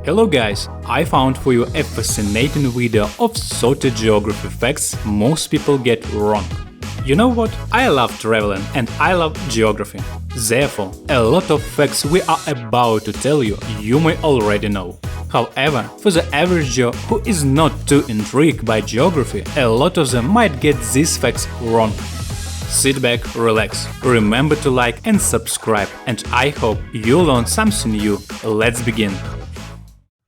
Hello guys, I found for you a fascinating video of sorted geography facts most people get wrong. You know what? I love traveling and I love geography. Therefore, a lot of facts we are about to tell you may already know. However, for the average Joe who is not too intrigued by geography, a lot of them might get these facts wrong. Sit back, relax, remember to like and subscribe, and I hope you learned something new. Let's begin.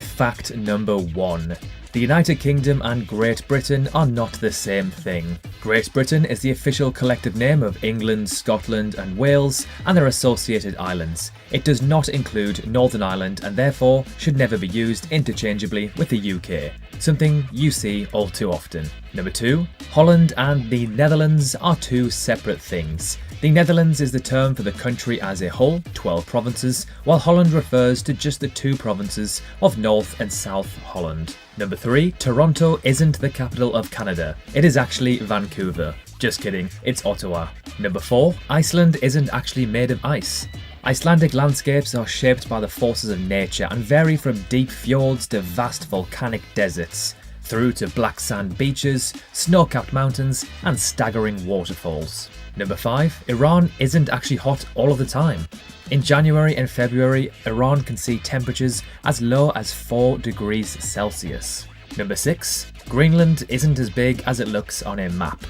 Fact number 1. The United Kingdom and Great Britain are not the same thing. Great Britain is the official collective name of England, Scotland and Wales and their associated islands. It does not include Northern Ireland and therefore should never be used interchangeably with the UK, something you see all too often. Number 2. Holland and the Netherlands are two separate things. The Netherlands is the term for the country as a whole, 12 provinces, while Holland refers to just the two provinces of North and South Holland. Number 3. Toronto isn't the capital of Canada. It is actually Vancouver. Just kidding, it's Ottawa. Number 4. Iceland isn't actually made of ice. Icelandic landscapes are shaped by the forces of nature and vary from deep fjords to vast volcanic deserts, through to black sand beaches, snow-capped mountains and staggering waterfalls. Number 5. Iran isn't actually hot all of the time. In January and February, Iran can see temperatures as low as 4 degrees Celsius. Number 6. Greenland isn't as big as it looks on a map.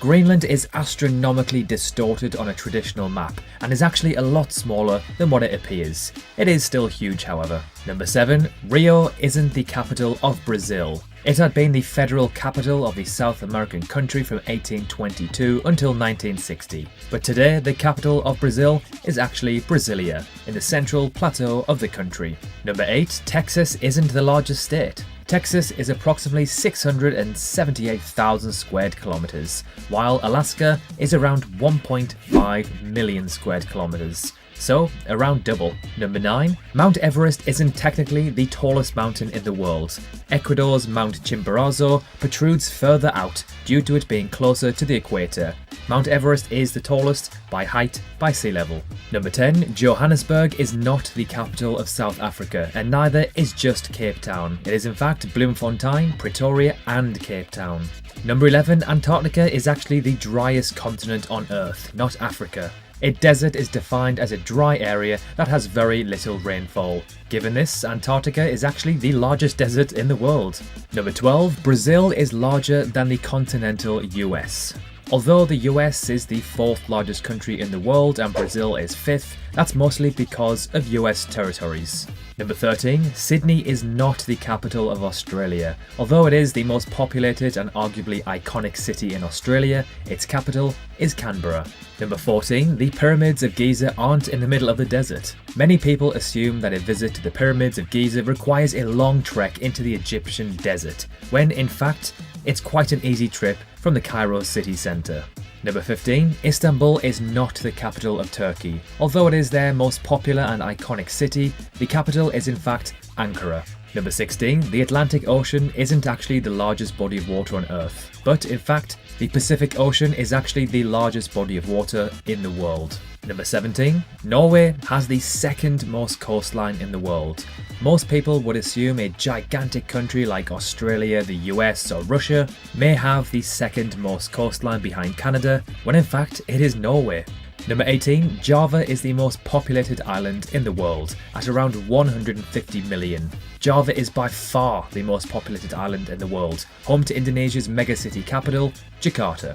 Greenland is astronomically distorted on a traditional map and is actually a lot smaller than what it appears. It is still huge, however. Number 7. Rio isn't the capital of Brazil. It had been the federal capital of the South American country from 1822 until 1960. But today, the capital of Brazil is actually Brasilia, in the central plateau of the country. Number 8. Texas isn't the largest state. Texas is approximately 678,000 squared kilometers, while Alaska is around 1.5 million squared kilometers. So, around double. Number 9. Mount Everest isn't technically the tallest mountain in the world. Ecuador's Mount Chimborazo protrudes further out due to it being closer to the equator. Mount Everest is the tallest by height by sea level. Number 10. Johannesburg is not the capital of South Africa, and neither is just Cape Town. It is in fact Bloemfontein, Pretoria and Cape Town. Number 11. Antarctica is actually the driest continent on Earth, not Africa. A desert is defined as a dry area that has very little rainfall. Given this, Antarctica is actually the largest desert in the world. Number 12. Brazil is larger than the continental US. Although the US is the 4th largest country in the world and Brazil is 5th, that's mostly because of US territories. Number 13. Sydney is not the capital of Australia. Although it is the most populated and arguably iconic city in Australia, its capital is Canberra. Number 14. The pyramids of Giza aren't in the middle of the desert. Many people assume that a visit to the pyramids of Giza requires a long trek into the Egyptian desert, when in fact, it's quite an easy trip from the Cairo city centre. Number 15. Istanbul is not the capital of Turkey. Although it is their most popular and iconic city, the capital is in fact Ankara. Number 16. The Atlantic Ocean isn't actually the largest body of water on Earth, but in fact, the Pacific Ocean is actually the largest body of water in the world. Number 17. Norway has the 2nd most coastline in the world. Most people would assume a gigantic country like Australia, the US or Russia may have the 2nd most coastline behind Canada, when in fact it is Norway. Number 18. Java is the most populated island in the world, at around 150 million. Java is by far the most populated island in the world, home to Indonesia's megacity capital, Jakarta.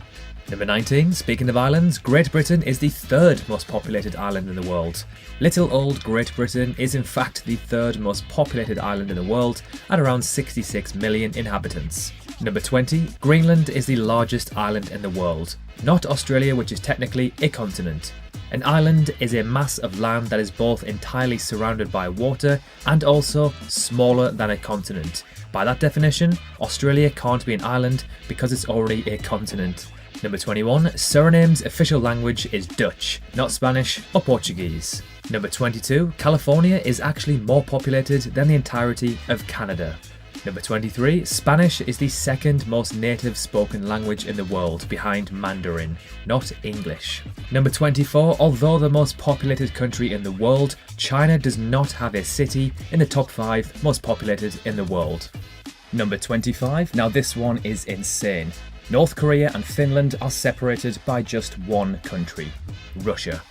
Number 19. Speaking of islands, Great Britain is the 3rd most populated island in the world. Little old Great Britain is in fact the 3rd most populated island in the world at around 66 million inhabitants. Number 20. Greenland is the largest island in the world, not Australia, which is technically a continent. An island is a mass of land that is both entirely surrounded by water and also smaller than a continent. By that definition, Australia can't be an island because it's already a continent. Number 21. Suriname's official language is Dutch, not Spanish or Portuguese. Number 22. California is actually more populated than the entirety of Canada. Number 23, Spanish is the second most native spoken language in the world behind Mandarin, not English. Number 24, although the most populated country in the world, China does not have a city in the top 5 most populated in the world. Number 25, now this one is insane. North Korea and Finland are separated by just one country, Russia.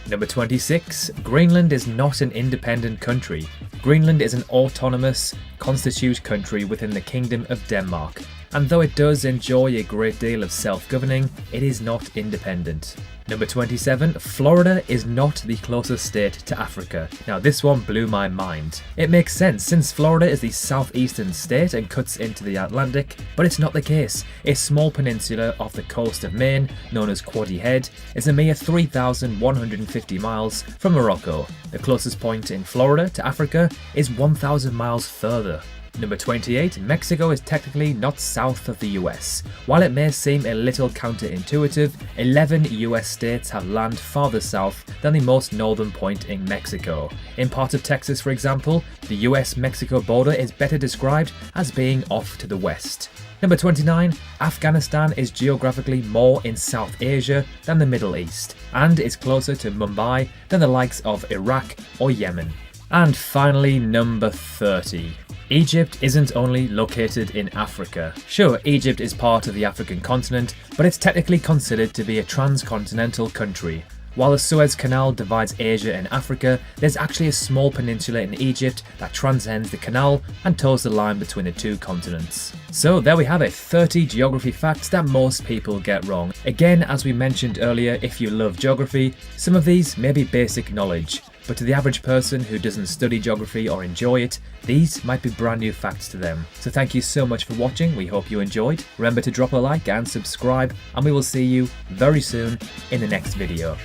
Number 26, Greenland is not an independent country. Greenland is an autonomous, constituted country within the Kingdom of Denmark, and though it does enjoy a great deal of self-governing, it is not independent. Number 27, Florida is not the closest state to Africa. Now this one blew my mind. It makes sense since Florida is the southeastern state and cuts into the Atlantic, but it's not the case. A small peninsula off the coast of Maine, known as Quoddy Head, is a mere 3,150 miles from Morocco. The closest point in Florida to Africa is 1,000 miles further. Number 28, Mexico is technically not south of the US. While it may seem a little counterintuitive, 11 US states have land farther south than the most northern point in Mexico. In parts of Texas, for example, the US-Mexico border is better described as being off to the west. Number 29, Afghanistan is geographically more in South Asia than the Middle East, and is closer to Mumbai than the likes of Iraq or Yemen. And finally, number 30. Egypt isn't only located in Africa. Sure, Egypt is part of the African continent, but it's technically considered to be a transcontinental country. While the Suez Canal divides Asia and Africa, there's actually a small peninsula in Egypt that transcends the canal and toes the line between the two continents. So there we have it, 30 geography facts that most people get wrong. Again, as we mentioned earlier, if you love geography, some of these may be basic knowledge, but to the average person who doesn't study geography or enjoy it, these might be brand new facts to them. So thank you so much for watching, we hope you enjoyed. Remember to drop a like and subscribe, and we will see you very soon in the next video.